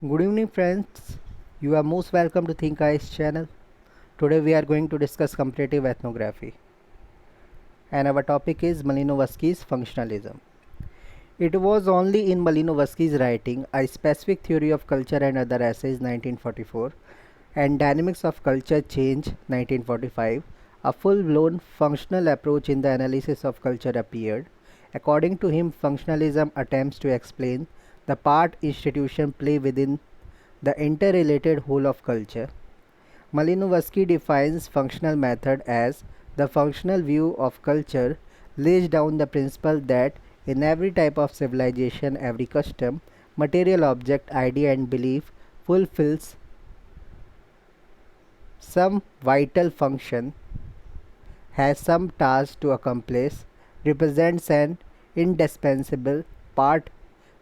Good evening, friends. You are most welcome to Think Eyes channel. Today we are going to discuss comparative ethnography, and our topic is Malinowski's functionalism. It was only in Malinowski's writing, A Specific Theory of Culture and Other Essays, 1944, and Dynamics of Culture Change, 1945, a full-blown functional approach in the analysis of culture appeared. According to him, functionalism attempts to explain the part institutions play within the interrelated whole of culture. Malinowski defines functional method as the functional view of culture lays down the principle that in every type of civilization, every custom, material object, idea and belief fulfills some vital function, has some task to accomplish, represents an indispensable part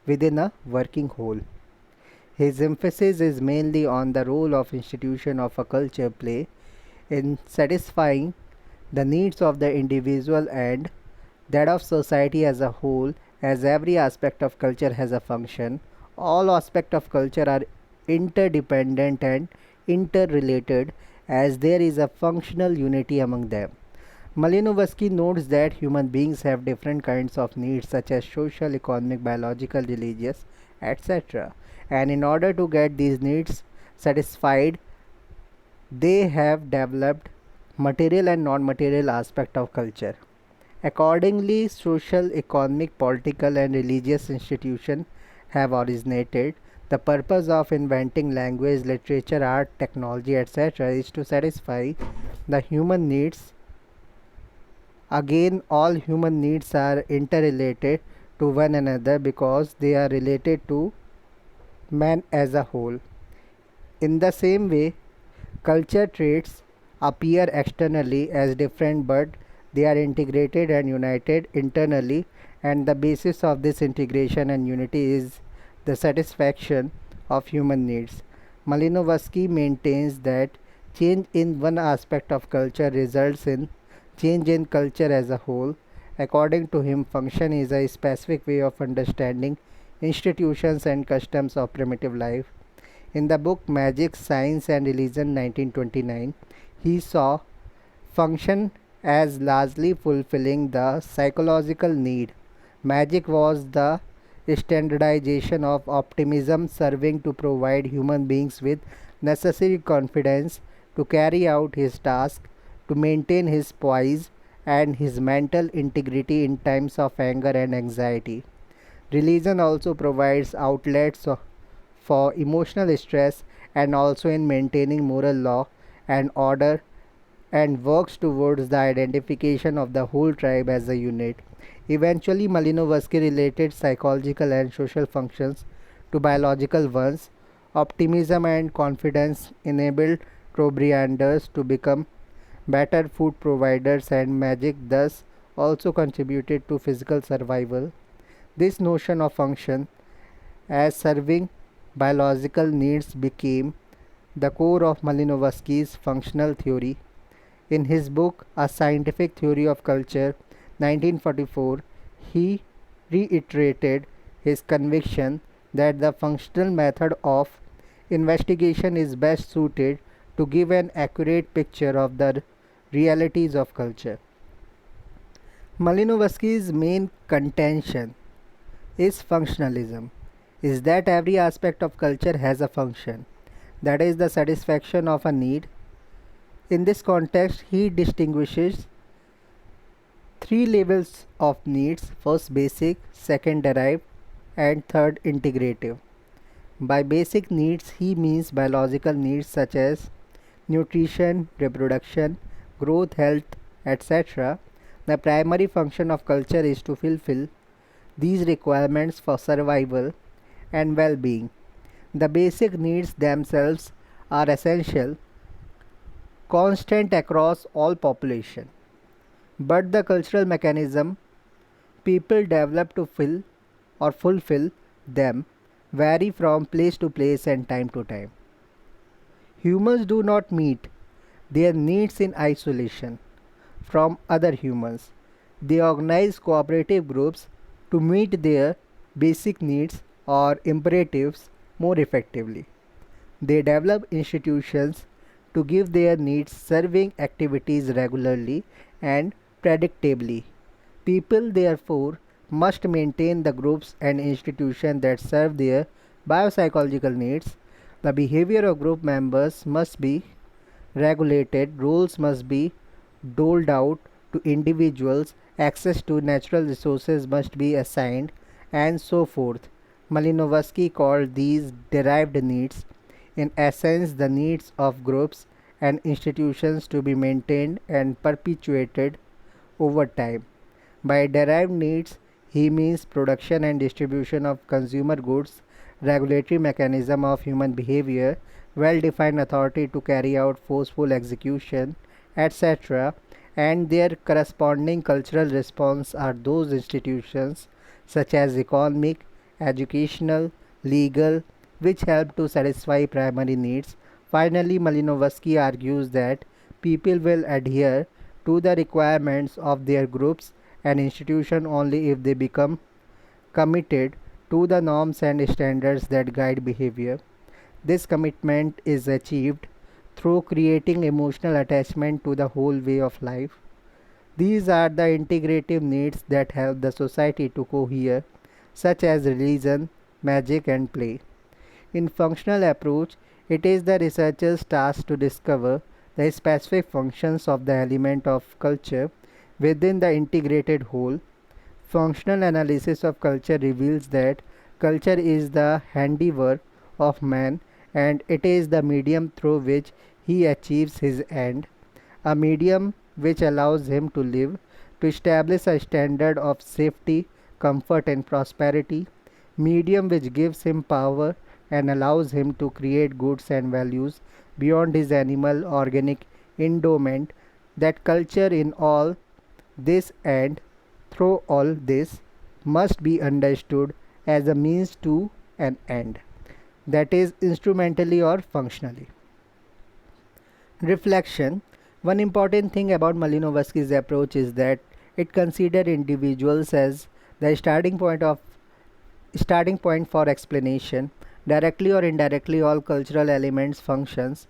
within a working whole. His emphasis is mainly on the role of institution of a culture play in satisfying the needs of the individual and that of society as a whole, as every aspect of culture has a function. All aspects of culture are interdependent and interrelated as there is a functional unity among them. Malinowski notes that human beings have different kinds of needs such as social, economic, biological, religious, etc. And in order to get these needs satisfied, they have developed material and non-material aspect of culture. Accordingly, social, economic, political and religious institutions have originated. The purpose of inventing language, literature, art, technology, etc. is to satisfy the human needs. Again, all human needs are interrelated to one another because they are related to man as a whole. In the same way, culture traits appear externally as different but they are integrated and united internally, and the basis of this integration and unity is the satisfaction of human needs. Malinowski maintains that change in one aspect of culture results in change in culture as a whole. According to him, function is a specific way of understanding institutions and customs of primitive life. In the book Magic, Science and Religion 1929, he saw function as largely fulfilling the psychological need. Magic was the standardization of optimism serving to provide human beings with necessary confidence to carry out his task, to maintain his poise and his mental integrity in times of anger and anxiety. Religion also provides outlets for emotional stress and also in maintaining moral law and order and works towards the identification of the whole tribe as a unit. Eventually, Malinowski related psychological and social functions to biological ones. Optimism and confidence enabled Trobrianders to become better food providers, and magic thus also contributed to physical survival. This notion of function as serving biological needs became the core of Malinowski's functional theory. In his book A Scientific Theory of Culture, 1944, he reiterated his conviction that the functional method of investigation is best suited to give an accurate picture of the realities of culture. Malinowski's main contention is functionalism, is that every aspect of culture has a function, that is, the satisfaction of a need. In this context, he distinguishes three levels of needs: first basic, second derived, and third integrative. By basic needs, he means biological needs such as nutrition, reproduction, growth, health, etc. The primary function of culture is to fulfill these requirements for survival and well being. The basic needs themselves are essential, constant across all population. But the cultural mechanism people develop to fill or fulfill them vary from place to place and time to time. Humans do not meet their needs in isolation from other humans. They organize cooperative groups to meet their basic needs or imperatives more effectively. They develop institutions to give their needs serving activities regularly and predictably. People, therefore, must maintain the groups and institutions that serve their biopsychological needs. The behavior of group members must be regulated, rules must be doled out to individuals, access to natural resources must be assigned, and so forth. Malinowski called these derived needs, in essence, the needs of groups and institutions to be maintained and perpetuated over time. By derived needs, he means production and distribution of consumer goods, regulatory mechanism of human behavior, well-defined authority to carry out forceful execution, etc., and their corresponding cultural response are those institutions such as economic, educational, legal, which help to satisfy primary needs. Finally, Malinowski argues that people will adhere to the requirements of their groups and institution only if they become committed to the norms and standards that guide behavior. This commitment is achieved through creating emotional attachment to the whole way of life. These are the integrative needs that help the society to cohere, such as religion, magic, and play. In functional approach, it is the researcher's task to discover the specific functions of the element of culture within the integrated whole. Functional analysis of culture reveals that culture is the handiwork of man and it is the medium through which he achieves his end, a medium which allows him to live, to establish a standard of safety, comfort, and prosperity, medium which gives him power and allows him to create goods and values beyond his animal organic endowment, that culture in all this and through all this must be understood as a means to an end, that is, instrumentally or functionally. Reflection. One important thing about Malinowski's approach is that it considers individuals as the starting point for explanation. Directly or indirectly, all cultural elements functions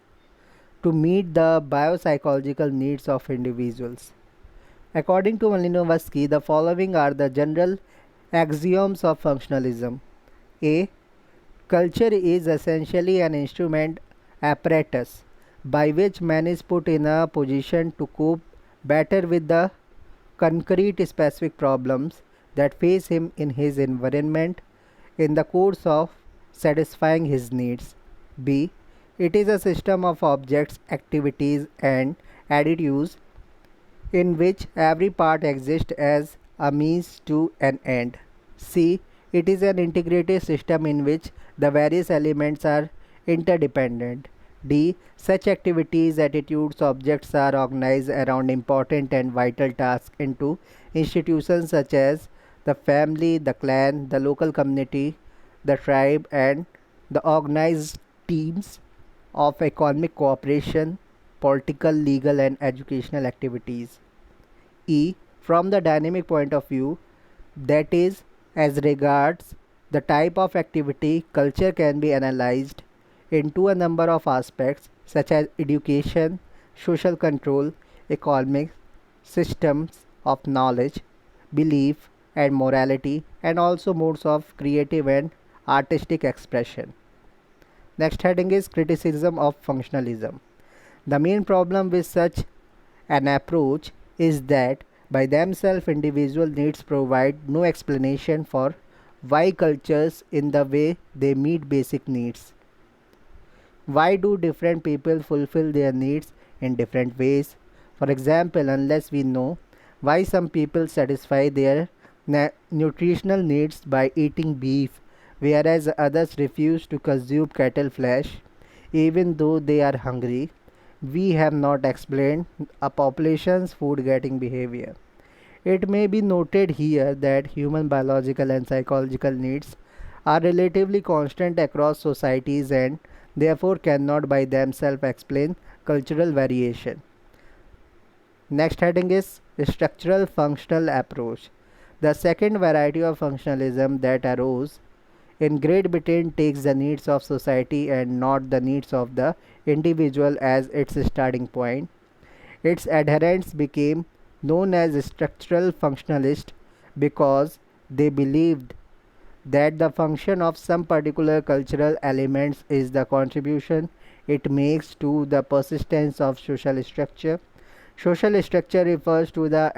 to meet the biopsychological needs of individuals. According to Malinowski, the following are the general axioms of functionalism. A. Culture is essentially an instrument apparatus by which man is put in a position to cope better with the concrete specific problems that face him in his environment in the course of satisfying his needs. B. It is a system of objects, activities, and attitudes in which every part exists as a means to an end. C. It is an integrated system in which the various elements are interdependent. D. Such activities, attitudes, objects are organized around important and vital tasks into institutions such as the family, the clan, the local community, the tribe, and the organized teams of economic cooperation, political, legal, and educational activities. E. From the dynamic point of view, that is, as regards the type of activity, culture can be analyzed into a number of aspects such as education, social control, economic systems of knowledge, belief, and morality, and also modes of creative and artistic expression. Next heading is criticism of functionalism. The main problem with such an approach is that by themselves individual needs provide no explanation for why cultures in the way they meet basic needs. Why do different people fulfill their needs in different ways? For example, unless we know why some people satisfy their nutritional needs by eating beef, whereas others refuse to consume cattle flesh even though they are hungry, we have not explained a population's food getting behavior. It may be noted here that human biological and psychological needs are relatively constant across societies and therefore cannot by themselves explain cultural variation. Next heading is structural functional approach. The second variety of functionalism that arose in Great Britain takes the needs of society and not the needs of the individual as its starting point. Its adherents became known as structural functionalists because they believed that the function of some particular cultural elements is the contribution it makes to the persistence of social structure. Social structure refers to the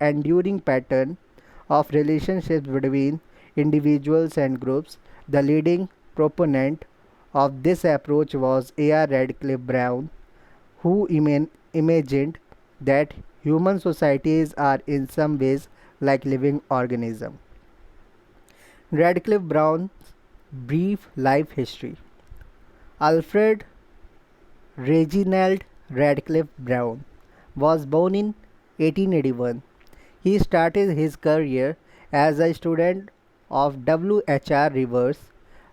enduring pattern of relationships between individuals and groups. The leading proponent of this approach was A.R. Radcliffe Brown, who imagined that human societies are in some ways like living organisms. Radcliffe Brown's brief life history. Alfred Reginald Radcliffe Brown was born in 1881. He started his career as a student of W. H. R. Rivers,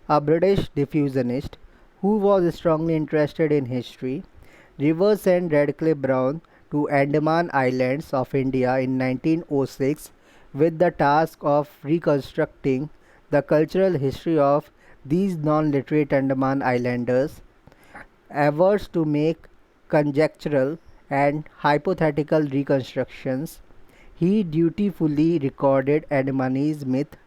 a British diffusionist who was strongly interested in history. Rivers sent Radcliffe Brown to Andaman Islands of India in 1906 with the task of reconstructing the cultural history of these non-literate Andaman Islanders. Efforts to make conjectural and hypothetical reconstructions, he dutifully recorded Andamanese myth,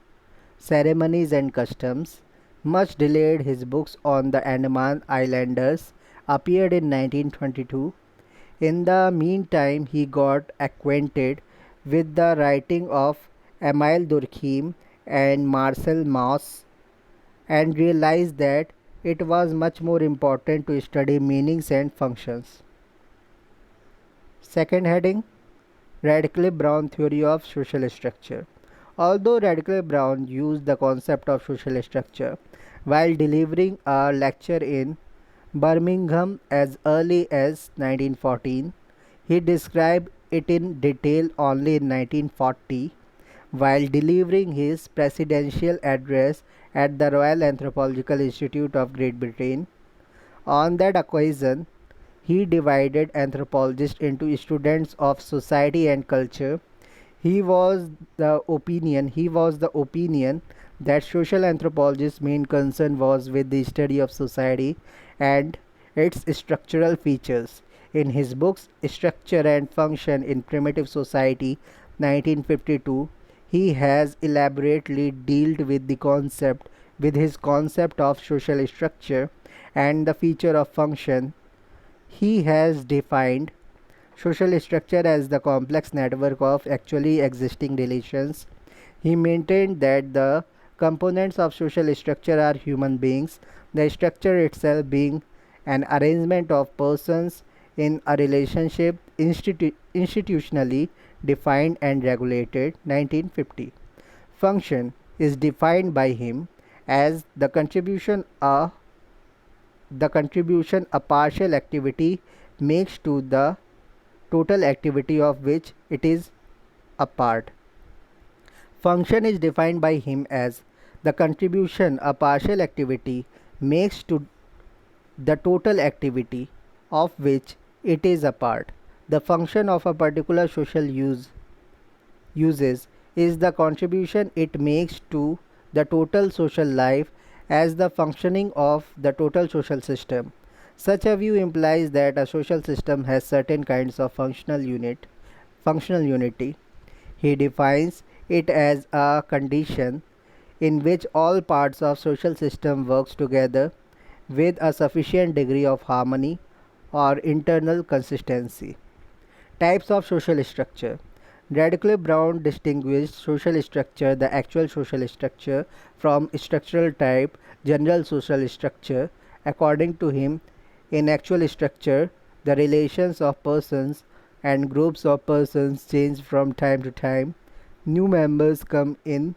ceremonies and customs. Much delayed, his books on the Andaman Islanders appeared in 1922. In the meantime, he got acquainted with the writing of Emile Durkheim and Marcel Mauss and realized that it was much more important to study meanings and functions. Second heading, Radcliffe Brown Theory of Social Structure. Although Radcliffe Brown used the concept of social structure while delivering a lecture in Birmingham as early as 1914, he described it in detail only in 1940 while delivering his presidential address at the Royal Anthropological Institute of Great Britain. On that occasion, he divided anthropologists into students of society and culture. He was the opinion that social anthropologists' main concern was with the study of society and its structural features. In his books Structure and Function in Primitive Society 1952, he has elaborately dealt with his concept of social structure and the feature of function. He has defined social structure as the complex network of actually existing relations. He maintained that the components of social structure are human beings, the structure itself being an arrangement of persons in a relationship institutionally defined and regulated. 1950. Function is defined by him as the contribution a partial activity makes to the total activity of which it is a part. Function is defined by him as the contribution a partial activity makes to the total activity of which it is a part. The function of a particular social uses is the contribution it makes to the total social life as the functioning of the total social system. Such a view implies that a social system has certain kinds of functional unity. He defines it as a condition in which all parts of social system works together with a sufficient degree of harmony or internal consistency. Types of social structure. Radcliffe Brown distinguished social structure, the actual social structure, from structural type, general social structure. According to him, in actual structure, the relations of persons and groups of persons change from time to time. New members come in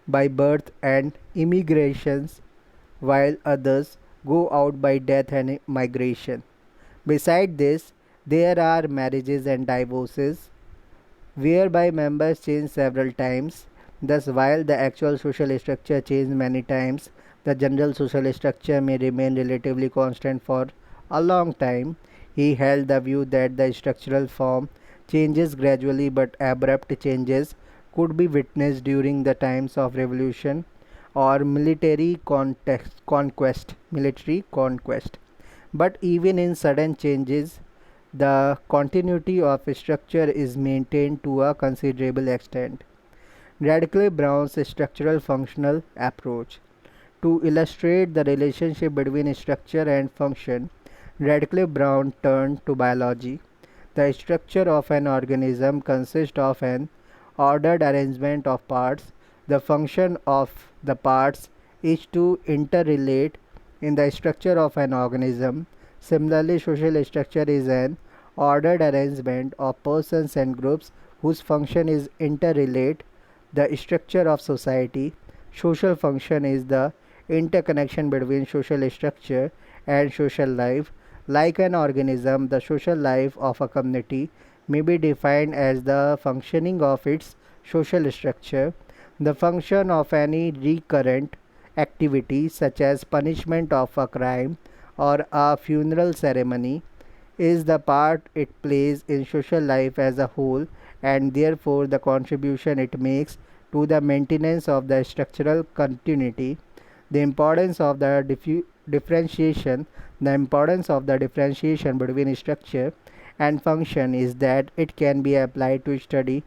by birth and immigrations, while others go out by death and migration. Beside this, there are marriages and divorces, whereby members change several times. Thus, while the actual social structure changes many times, the general social structure may remain relatively constant for a long time. He held the view that the structural form changes gradually, but abrupt changes could be witnessed during the times of revolution or military conquest. But even in sudden changes, the continuity of structure is maintained to a considerable extent. Radcliffe Brown's structural functional approach. To illustrate the relationship between structure and function, Radcliffe Brown turned to biology. The structure of an organism consists of an ordered arrangement of parts. The function of the parts is to interrelate in the structure of an organism. Similarly, social structure is an ordered arrangement of persons and groups whose function is interrelate the structure of society. Social function is the interconnection between social structure and social life. Like an organism, the social life of a community may be defined as the functioning of its social structure. The function of any recurrent activity, such as punishment of a crime or a funeral ceremony, is the part it plays in social life as a whole, and therefore the contribution it makes to the maintenance of the structural continuity. The importance of the differentiation the importance of the differentiation between structure and function is that it can be applied to study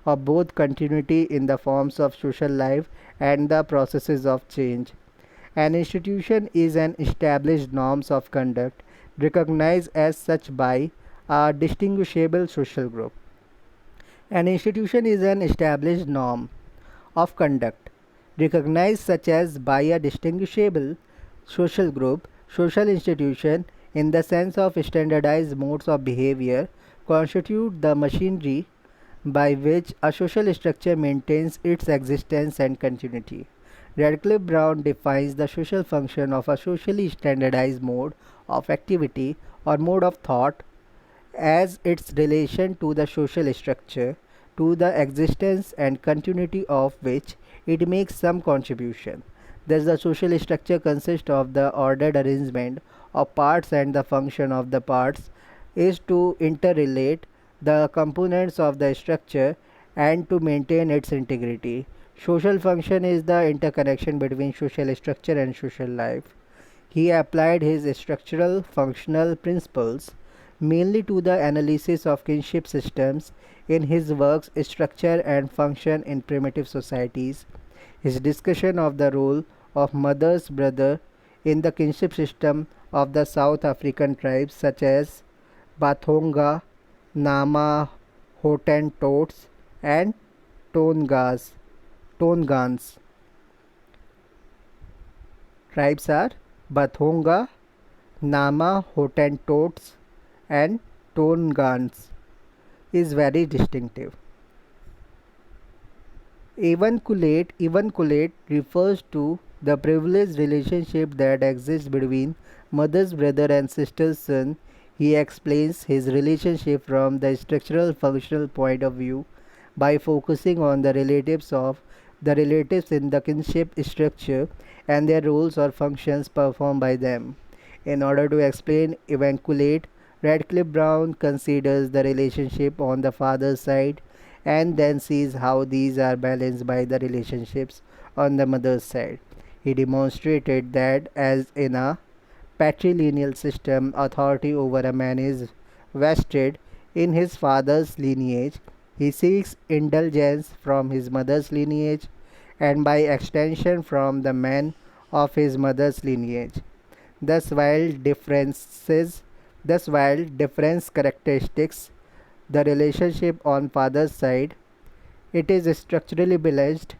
of both continuity in the forms of social life and the processes of change. An institution is an established norms of conduct recognized as such by a distinguishable social group. An institution is an established norm of conduct recognized such as by a distinguishable social group. Social institution, in the sense of standardized modes of behavior, constitute the machinery by which a social structure maintains its existence and continuity. Radcliffe Brown defines the social function of a socially standardized mode of activity or mode of thought as its relation to the social structure, to the existence and continuity of which it makes some contribution. Thus, the social structure consists of the ordered arrangement of parts, and the function of the parts is to interrelate the components of the structure and to maintain its integrity. Social function is the interconnection between social structure and social life. He applied his structural functional principles mainly to the analysis of kinship systems in his works Structure and Function in Primitive Societies. His discussion of the role of mother's brother in the kinship system of the South African tribes such as Bathonga, Nama, Hottentots, and Tongas. Tongans. Tribes are Bathonga, Nama, Hottentots, and Tongans is very distinctive. Evanculate refers to the privileged relationship that exists between mother's brother and sister's son. He explains his relationship from the structural functional point of view by focusing on the relatives in the kinship structure and their roles or functions performed by them. In order to explain evanculate, Radcliffe Brown considers the relationship on the father's side and then sees how these are balanced by the relationships on the mother's side. He demonstrated that, as in a patrilineal system, authority over a man is vested in his father's lineage. He seeks indulgence from his mother's lineage and by extension from the men of his mother's lineage. Thus, while difference characteristics the relationship on father's side, it is structurally balanced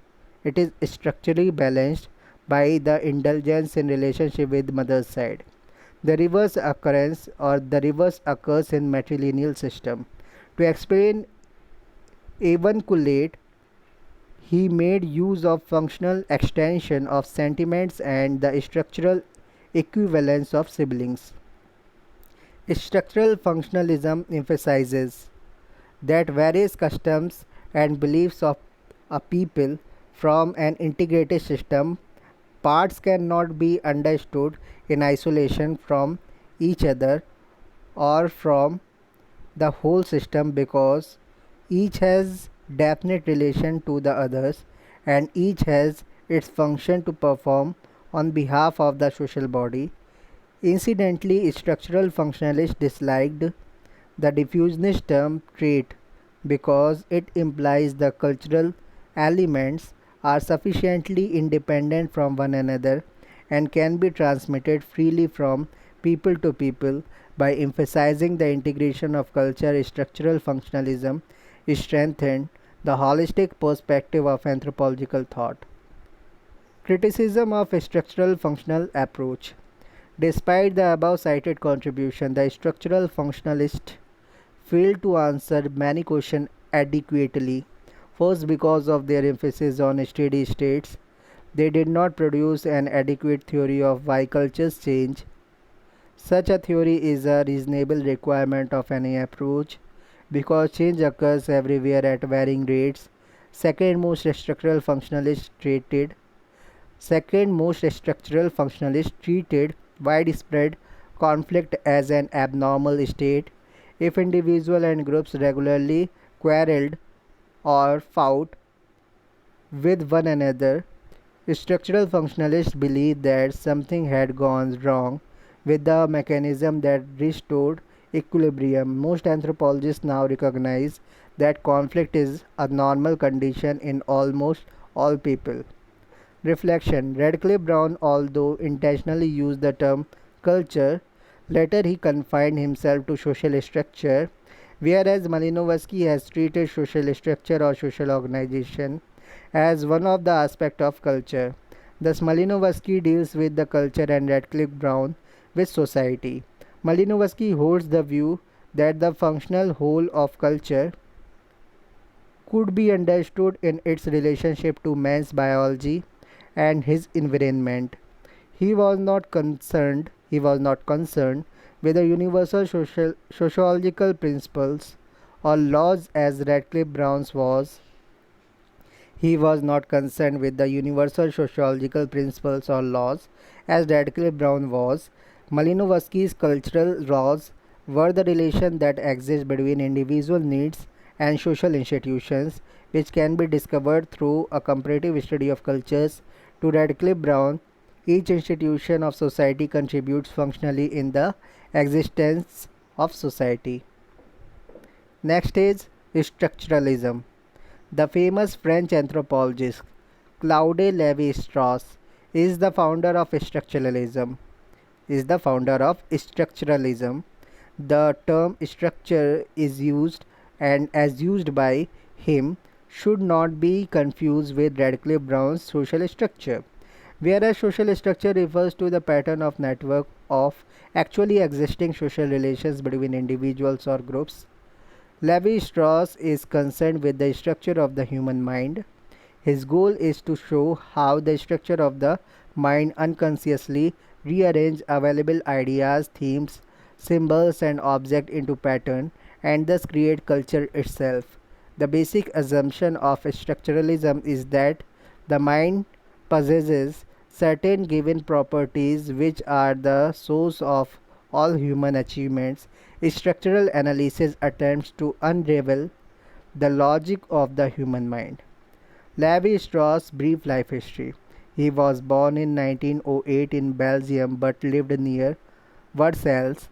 by the indulgence in relationship with mother's side. The reverse occurs in matrilineal system. To explain evanculate, he made use of functional extension of sentiments and the structural equivalence of siblings. Structural functionalism emphasizes that various customs and beliefs of a people from an integrated system, parts cannot be understood in isolation from each other or from the whole system because each has definite relation to the others and each has its function to perform on behalf of the social body. Incidentally, structural functionalists disliked the diffusionist term trait because it implies the cultural elements are sufficiently independent from one another and can be transmitted freely from people to people. By emphasizing the integration of culture, structural functionalism strengthened the holistic perspective of anthropological thought. Criticism of structural functional approach. Despite the above cited contribution, the structural functionalists failed to answer many questions adequately. First, because of their emphasis on steady states, they did not produce an adequate theory of why cultures change. Such a theory is a reasonable requirement of any approach because change occurs everywhere at varying rates. Second most structural functionalists treated Second, most structural functionalists treated widespread conflict as an abnormal state. If individuals and groups regularly quarreled or fought with one another, structural functionalists believed that something had gone wrong with the mechanism that restored equilibrium. Most anthropologists now recognize that conflict is a normal condition in almost all people. Reflection. Radcliffe Brown, although intentionally used the term culture, later he confined himself to social structure, whereas Malinowski has treated social structure or social organization as one of the aspects of culture. Thus, Malinowski deals with the culture and Radcliffe Brown with society. Malinowski holds the view that the functional whole of culture could be understood in its relationship to man's biology and his environment. He was not concerned with the universal sociological principles or laws as Radcliffe Brown's was. He was not concerned with the universal sociological principles or laws as Radcliffe Brown was. Malinowski's cultural laws were the relation that exists between individual needs and social institutions, which can be discovered through a comparative study of cultures. To Radcliffe Brown, each institution of society contributes functionally in the existence of society. Next is structuralism. The famous French anthropologist Claude Lévi-Strauss is the founder of structuralism. The term structure is used and as used by him should not be confused with Radcliffe Brown's social structure. Whereas social structure refers to the pattern of network of actually existing social relations between individuals or groups, Levi-Strauss is concerned with the structure of the human mind. His goal is to show how the structure of the mind unconsciously rearranges available ideas, themes, symbols, and objects into pattern and thus create culture itself. The basic assumption of structuralism is that the mind possesses certain given properties which are the source of all human achievements. Structural analysis attempts to unravel the logic of the human mind. Levi Strauss' brief life history. He was born in 1908 in Belgium but lived near Versailles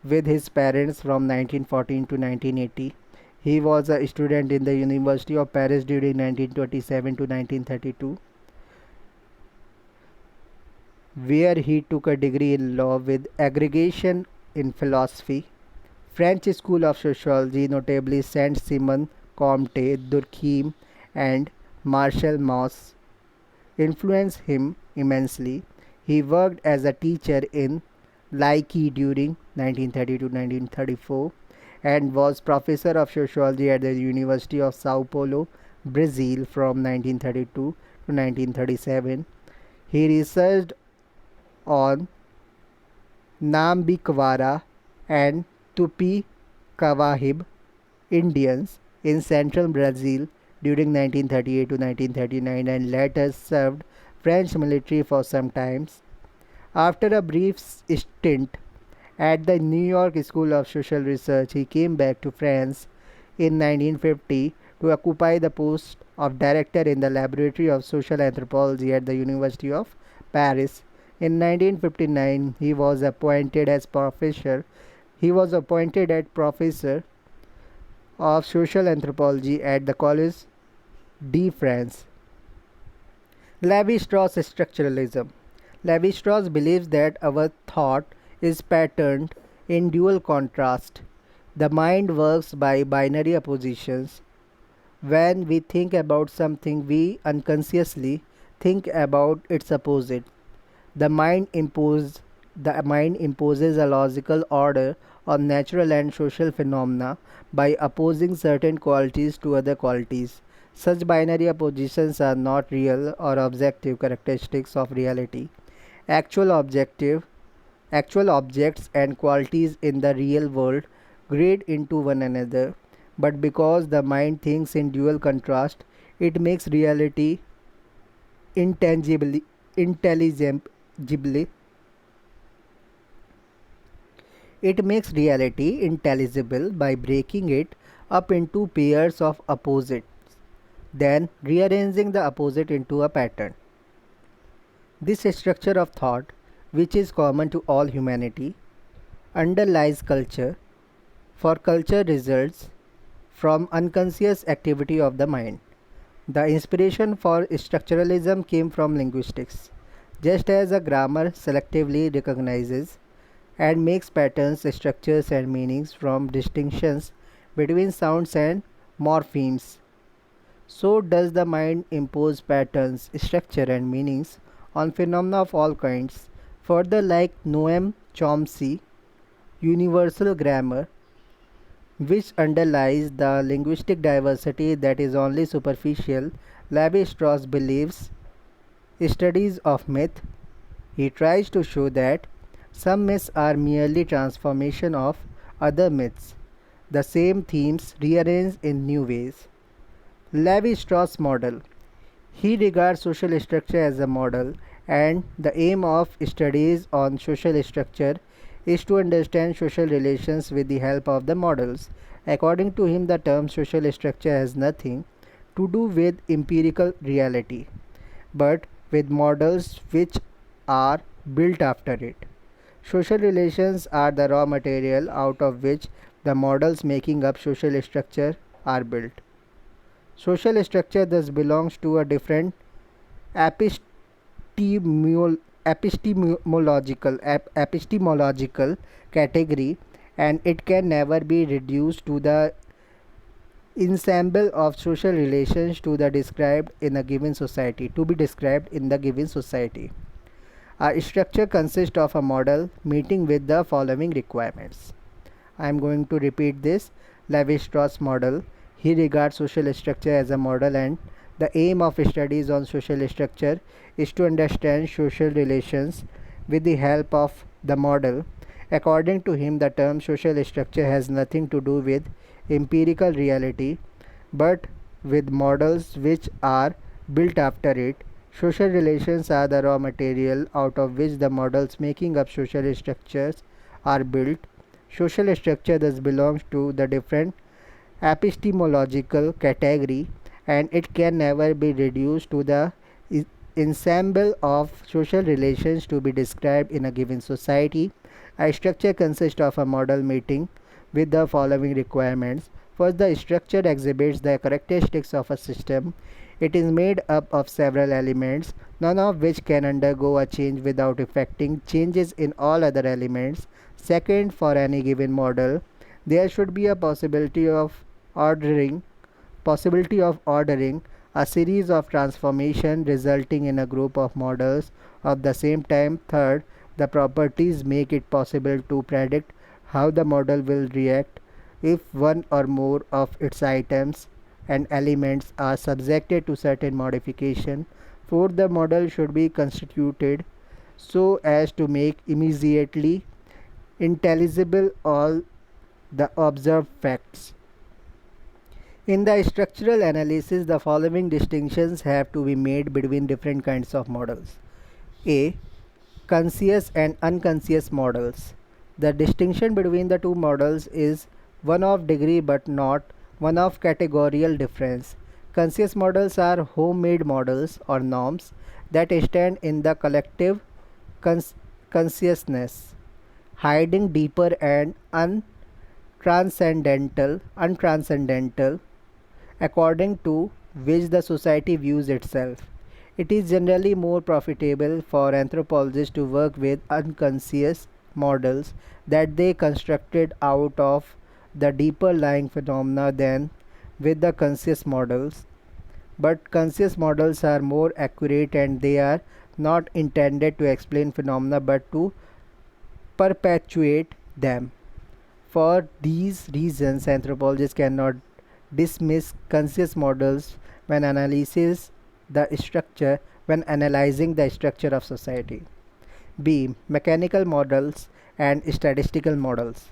with his parents from 1914 to 1980. He was a student in the University of Paris during 1927 to 1932, where he took a degree in law with aggregation in philosophy. French School of Sociology, notably Saint-Simon, Comte, Durkheim, and Marcel Mauss, influenced him immensely. He worked as a teacher in Laiki during 1930 to 1934 and was professor of sociology at the University of Sao Paulo, Brazil from 1932 to 1937. He researched on Nambikwara and Tupi Kawahib Indians in central Brazil during 1938 to 1939 and later served French military for some time. After a brief stint at the New York School of Social Research, he came back to France in 1950 to occupy the post of director in the Laboratory of Social Anthropology at the University of Paris. In 1959, he was appointed as professor. He was appointed as professor of social anthropology at the Collège de France. Levi-Strauss structuralism. Levi-Strauss believes that our thought is patterned in dual contrast. The mind works by binary oppositions. When we think about something, we unconsciously think about its opposite. The mind impose the mind imposes a logical order on natural and social phenomena by opposing certain qualities to other qualities. Such binary oppositions are not real or objective characteristics of reality. Actual objective Actual objects and qualities in the real world grade into one another, but because the mind thinks in dual contrast, it makes reality intangibly intelligibly it makes reality intelligible by breaking it up into pairs of opposites, then rearranging the opposite into a pattern. This structure of thought, which is common to all humanity, underlies culture, for culture results from unconscious activity of the mind. The inspiration for structuralism came from linguistics. Just as a grammar selectively recognizes and makes patterns, structures, and meanings from distinctions between sounds and morphemes, so does the mind impose patterns, structure, and meanings on phenomena of all kinds. Further, like Noam Chomsky, universal grammar, which underlies the linguistic diversity that is only superficial, Levi-Strauss believes studies of myth. He tries to show that some myths are merely transformation of other myths, the same themes rearranged in new ways. Levi-Strauss model. He regards social structure as a model, and the aim of studies on social structure is to understand social relations with the help of the models. According to him, the term social structure has nothing to do with empirical reality, but with models which are built after it. Social relations are the raw material out of which the models making up social structure are built. Social structure thus belongs to a different epistemological category, and it can never be reduced to the ensemble of social relations to the described in a given society to be described in the given society. A structure consists of a model meeting with the following requirements. I am going to repeat this. Levi-Strauss model. He regards social structure as a model, and the aim of studies on social structure is to understand social relations with the help of the model. According to him, the term social structure has nothing to do with empirical reality, but with models which are built after it. Social relations are the raw material out of which the models making up social structures are built. Social structure thus belongs to the different epistemological category, and it can never be reduced to the ensemble of social relations to be described in a given society. A structure consists of a model meeting with the following requirements. First, the structure exhibits the characteristics of a system. It is made up of several elements, none of which can undergo a change without effecting changes in all other elements. Second, for any given model, there should be a ordering possibility of ordering a series of transformation resulting in a group of models of the same time. Third, the properties make it possible to predict how the model will react if one or more of its items and elements are subjected to certain modification. Fourth, the model should be constituted so as to make immediately intelligible all the observed facts. In the structural analysis, the following distinctions have to be made between different kinds of models. A. Conscious and unconscious models. The distinction between the two models is one of degree but not one of categorical difference. Conscious models are homemade models or norms that stand in the collective cons- consciousness, hiding deeper and untranscendental according to which the society views itself. It is generally more profitable for anthropologists to work with unconscious models that they constructed out of the deeper lying phenomena than with the conscious models. But conscious models are more accurate and they are not intended to explain phenomena but to perpetuate them. For these reasons, anthropologists cannot dismiss conscious models when when analyzing the structure of society. B. Mechanical models and statistical models.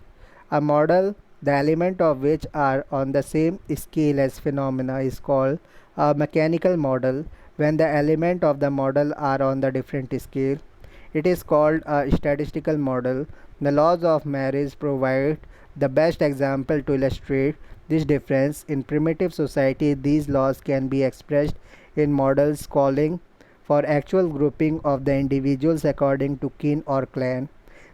A model, the element of which are on the same scale as phenomena, is called a mechanical model. When the element of the model are on the different scale, it is called a statistical model. The laws of marriage provide the best example to illustrate this difference. In primitive society, these laws can be expressed in models calling for actual grouping of the individuals according to kin or clan.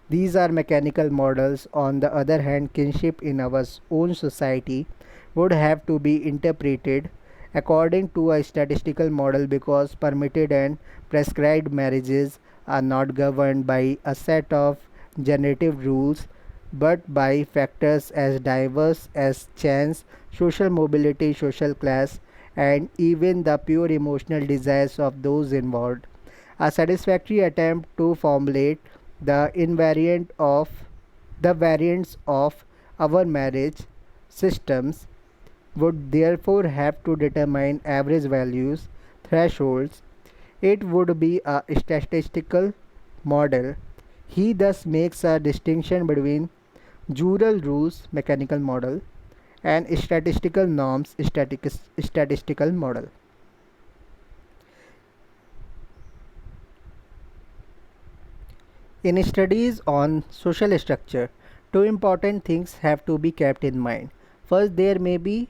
These are mechanical models. On the other hand, kinship in our own society would have to be interpreted according to a statistical model because permitted and prescribed marriages are not governed by a set of generative rules but by factors as diverse as chance, social mobility, social class, and even the pure emotional desires of those involved. A satisfactory attempt to formulate the invariant of the variants of our marriage systems would therefore have to determine average values, thresholds. It would be a statistical model. He thus makes a distinction between jural rules, mechanical model, and statistical norms, statistical model. In studies on social structure, two important things have to be kept in mind. First, there may be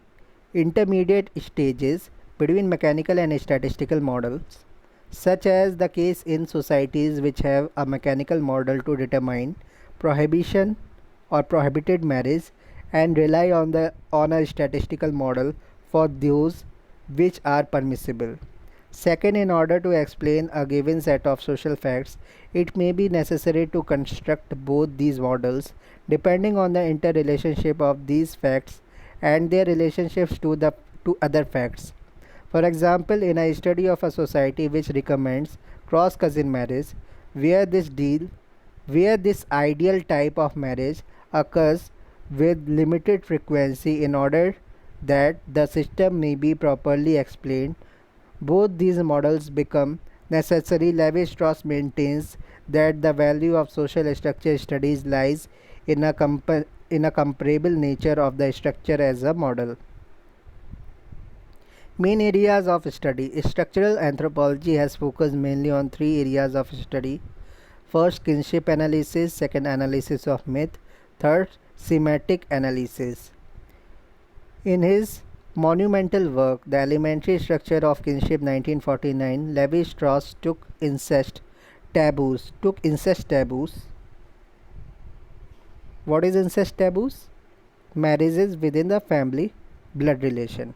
intermediate stages between mechanical and statistical models, such as the case in societies which have a mechanical model to determine prohibition or prohibited marriage and rely on a statistical model for those which are permissible. Second, in order to explain a given set of social facts, it may be necessary to construct both these models depending on the interrelationship of these facts and their relationships to other facts. For example, in a study of a society which recommends cross cousin marriage, where this deal where this ideal type of marriage occurs with limited frequency in order that the system may be properly explained, both these models become necessary. Levi-Strauss maintains that the value of social structure studies lies in a comparable nature of the structure as a model. Main areas of study. Structural anthropology has focused mainly on three areas of study. First, kinship analysis. Second, analysis of myth. Third, semantic analysis. In his monumental work, The Elementary Structure of Kinship 1949, Levi-Strauss took incest taboos. What is incest taboos? Marriages within the family, blood relation,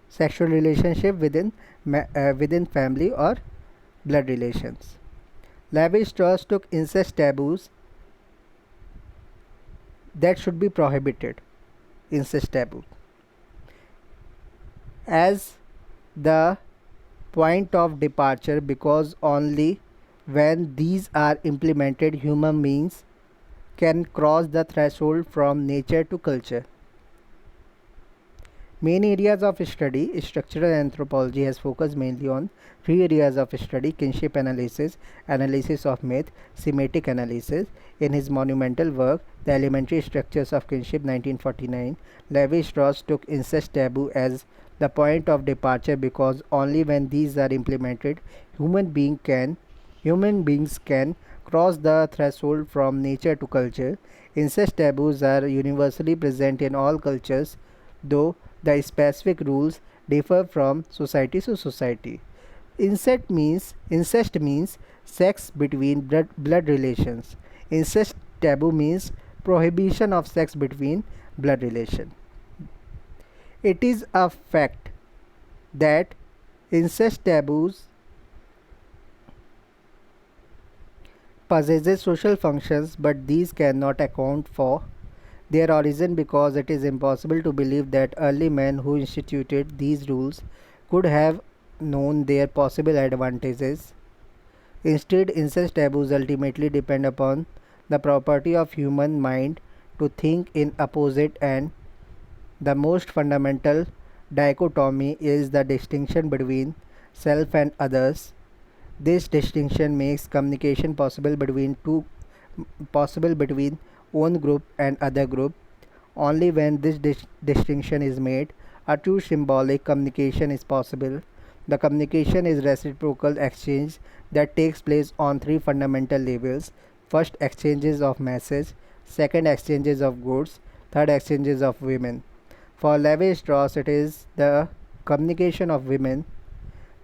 sexual relationship within family or blood relations. Levi-Strauss took incest taboos that should be prohibited, incest taboo, as the point of departure because only when these are implemented human beings can cross the threshold from nature to culture. Main areas of study. Structural anthropology has focused mainly on three areas of study: kinship analysis, analysis of myth, semantic analysis. In his monumental work, The Elementary Structures of Kinship 1949, Levi-Strauss took incest taboo as the point of departure because only when these are implemented human beings can cross the threshold from nature to culture. Incest taboos are universally present in all cultures, though the specific rules differ from society to society. Incest means sex between blood relations. Incest taboo means prohibition of sex between blood relation. It is a fact that incest taboos possesses social functions, but these cannot account for their origin because it is impossible to believe that early men who instituted these rules could have known their possible advantages. Instead, incest taboos ultimately depend upon the property of human mind to think in opposite, and the most fundamental dichotomy is the distinction between self and others. This distinction makes communication possible between one group and other group. Only when this distinction is made, a true symbolic communication is possible. The communication is reciprocal exchange that takes place on three fundamental levels. First, exchanges of message; second, exchanges of goods; third, exchanges of women. For Levi Strauss, it is the communication of women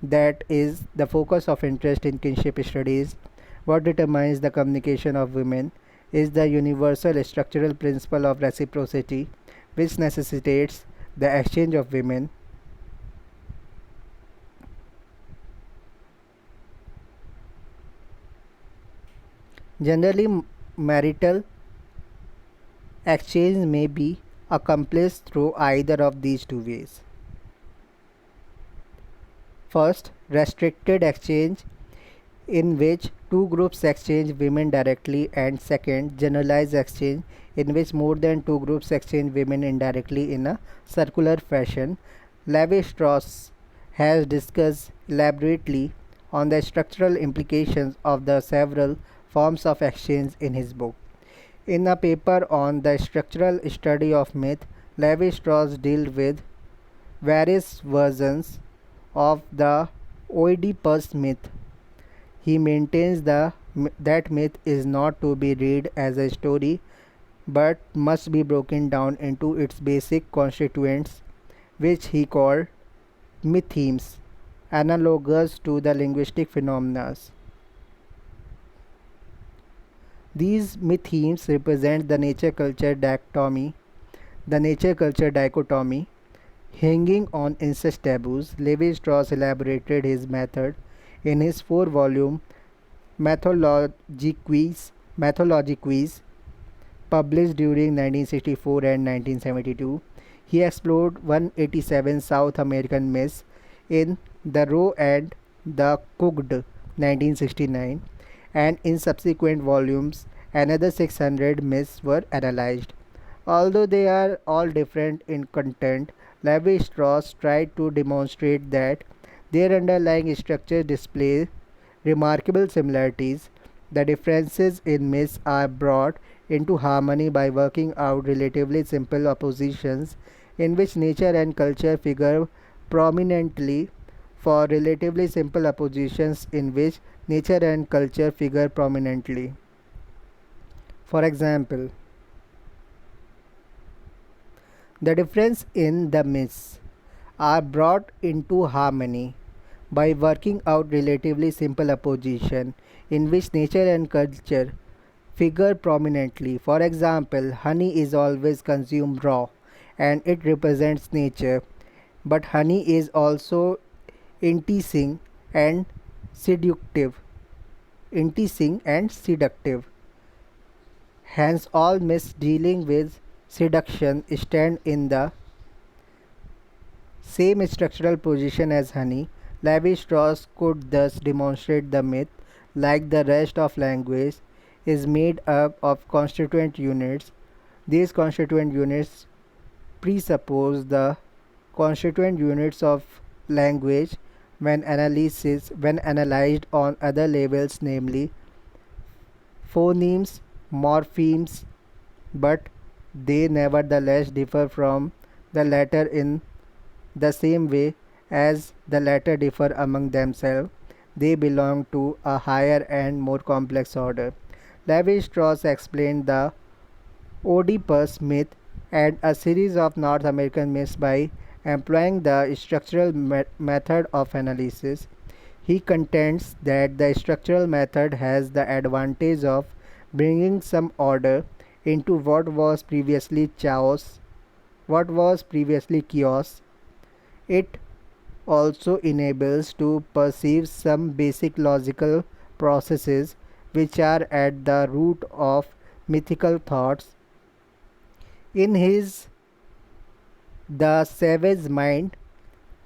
that is the focus of interest in kinship studies. What determines the communication of women is the universal structural principle of reciprocity, which necessitates the exchange of women. Generally, marital exchange may be accomplished through either of these two ways. First, restricted exchange, in which two groups exchange women directly, and second, generalized exchange, in which more than two groups exchange women indirectly in a circular fashion. Levi Strauss has discussed elaborately on the structural implications of the several forms of exchange in his book. In a paper on the structural study of myth, Levi Strauss dealt with various versions of the Oedipus myth. He maintains that myth is not to be read as a story but must be broken down into its basic constituents, which he called mythemes, analogous to the linguistic phenomena. These mythemes represent the nature culture dichotomy. Hanging on incest taboos, Levi Strauss elaborated his method in his four-volume Mythology Quiz, published during 1964 and 1972. He explored 187 South American myths in The Raw and the Cooked 1969, and in subsequent volumes another 600 myths were analyzed. Although they are all different in content, Levi Strauss tried to demonstrate that their underlying structure display remarkable similarities. The differences in myths are brought into harmony by working out relatively simple oppositions in which nature and culture figure prominently, for relatively simple oppositions in which nature and culture figure prominently. For example, the difference in the myths are brought into harmony by working out relatively simple opposition in which nature and culture figure prominently. For example, honey is always consumed raw and it represents nature, but honey is also enticing and seductive. Enticing and seductive. Hence, all myths dealing with seduction stand in the same structural position as honey. Levi Strauss could thus demonstrate the myth, like the rest of language, is made up of constituent units. These constituent units presuppose the constituent units of language when analyzed on other levels, namely phonemes, morphemes, but they nevertheless differ from the latter in the same way as the latter differ among themselves. They belong to a higher and more complex order. Levi Strauss explained the Oedipus myth and a series of North American myths by employing the structural method of analysis. He contends that the structural method has the advantage of bringing some order into what was previously chaos. It also enables to perceive some basic logical processes which are at the root of mythical thoughts. In his The Savage Mind,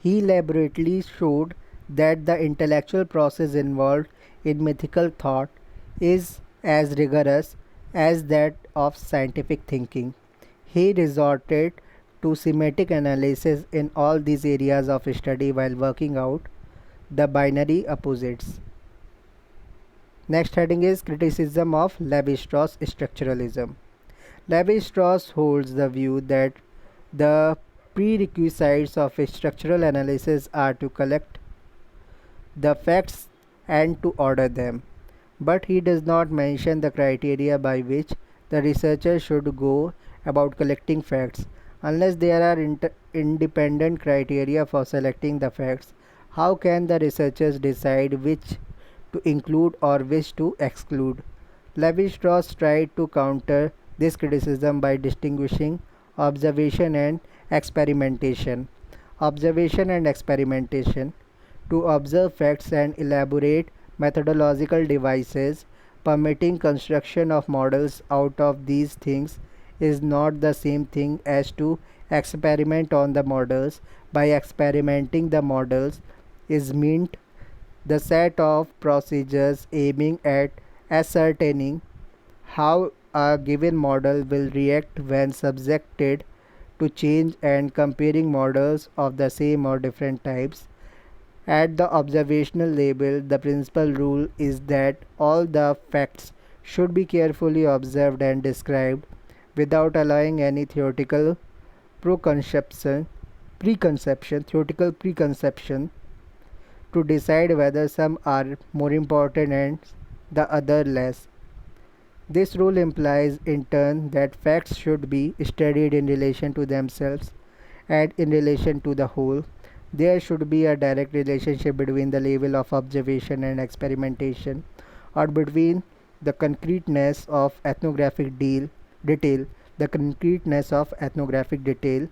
he elaborately showed that the intellectual process involved in mythical thought is as rigorous as that of scientific thinking. He resorted to semantic analysis in all these areas of study while working out the binary opposites. Next heading is criticism of Levi-Strauss structuralism. Levi-Strauss holds the view that the prerequisites of a structural analysis are to collect the facts and to order them, but he does not mention the criteria by which the researcher should go about collecting facts. Unless there are independent criteria for selecting the facts, how can the researchers decide which to include or which to exclude? Levi-Strauss tried to counter this criticism by distinguishing observation and experimentation. Observation and experimentation to observe facts and elaborate methodological devices permitting construction of models out of these things is not the same thing as to experiment on the models. By experimenting the models is meant the set of procedures aiming at ascertaining how a given model will react when subjected to change and comparing models of the same or different types. At the observational level, the principal rule is that all the facts should be carefully observed and described without allowing any preconception, theoretical preconception to decide whether some are more important and the other less. This rule implies, in turn, that facts should be studied in relation to themselves and in relation to the whole. There should be a direct relationship between the level of observation and experimentation, or between the concreteness of detail, the concreteness of ethnographic detail,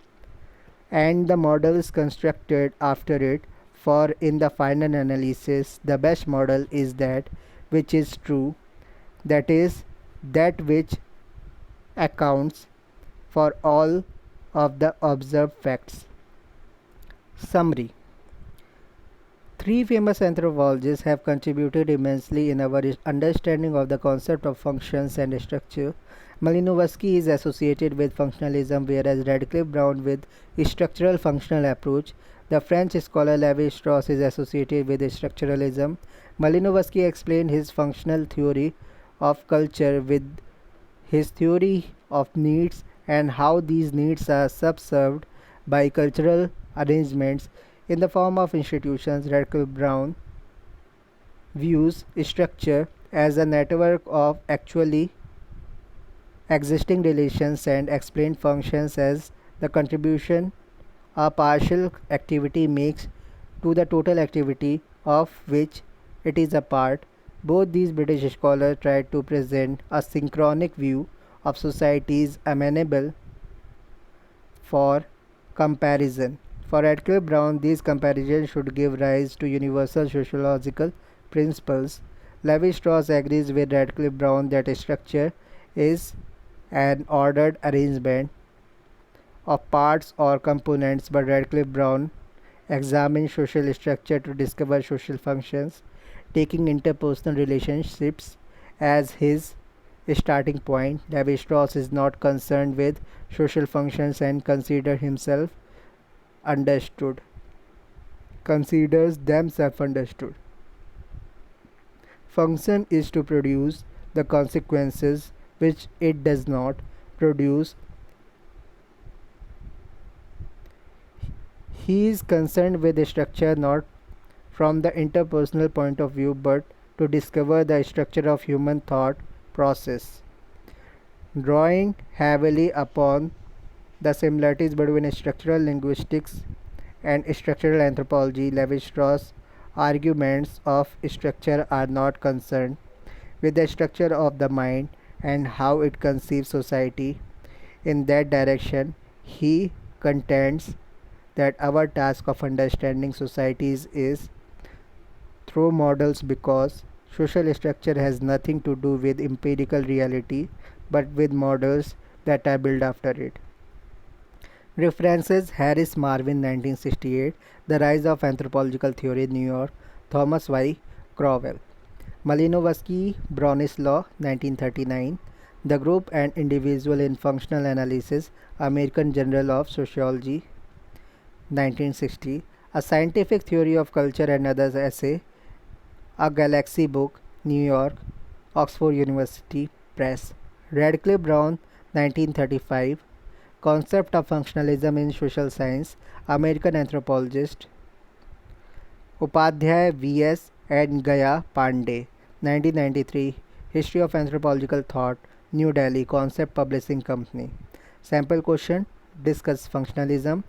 and the models constructed after it. For in the final analysis, the best model is that which is true, that is, that which accounts for all of the observed facts. Summary. Three famous anthropologists have contributed immensely in our understanding of the concept of functions and structure. Malinowski is associated with functionalism, whereas Radcliffe Brown with a structural functional approach. The French scholar Levi-Strauss is associated with structuralism. Malinowski explained his functional theory of culture with his theory of needs and how these needs are subserved by cultural arrangements in the form of institutions. Radcliffe Brown views structure as a network of actually existing relations and explained functions as the contribution a partial activity makes to the total activity of which it is a part. Both these British scholars tried to present a synchronic view of societies amenable for comparison. For Radcliffe Brown, these comparisons should give rise to universal sociological principles. Levi-Strauss agrees with Radcliffe Brown that a structure is an ordered arrangement of parts or components, but Radcliffe Brown examines social structure to discover social functions, taking interpersonal relationships as his starting point. Levi-Strauss is not concerned with social functions and considers themselves understood. Function is to produce the consequences which it does not produce. He is concerned with the structure not from the interpersonal point of view but to discover the structure of human thought process. Drawing heavily upon The similarities between structural linguistics and structural anthropology. Levi-Strauss' arguments of structure are not concerned with the structure of the mind and how it conceives society. In that direction, he contends that our task of understanding societies is through models because social structure has nothing to do with empirical reality but with models that are built after it. References Harris Marvin 1968, The Rise of Anthropological Theory, New York, Thomas Y. Crowell. Malinowski, Bronislaw 1939, The Group and Individual in Functional Analysis, American Journal of Sociology 1960, A Scientific Theory of Culture and Others Essay, A Galaxy Book, New York, Oxford University Press. Radcliffe Brown 1935, Concept of Functionalism in Social Science, American Anthropologist, Upadhyay V.S. and Gaya Pandey 1993, History of Anthropological Thought, New Delhi, Concept Publishing Company. Sample question: discuss functionalism,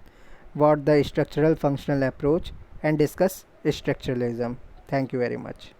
what the structural functional approach, and discuss structuralism. Thank you very much.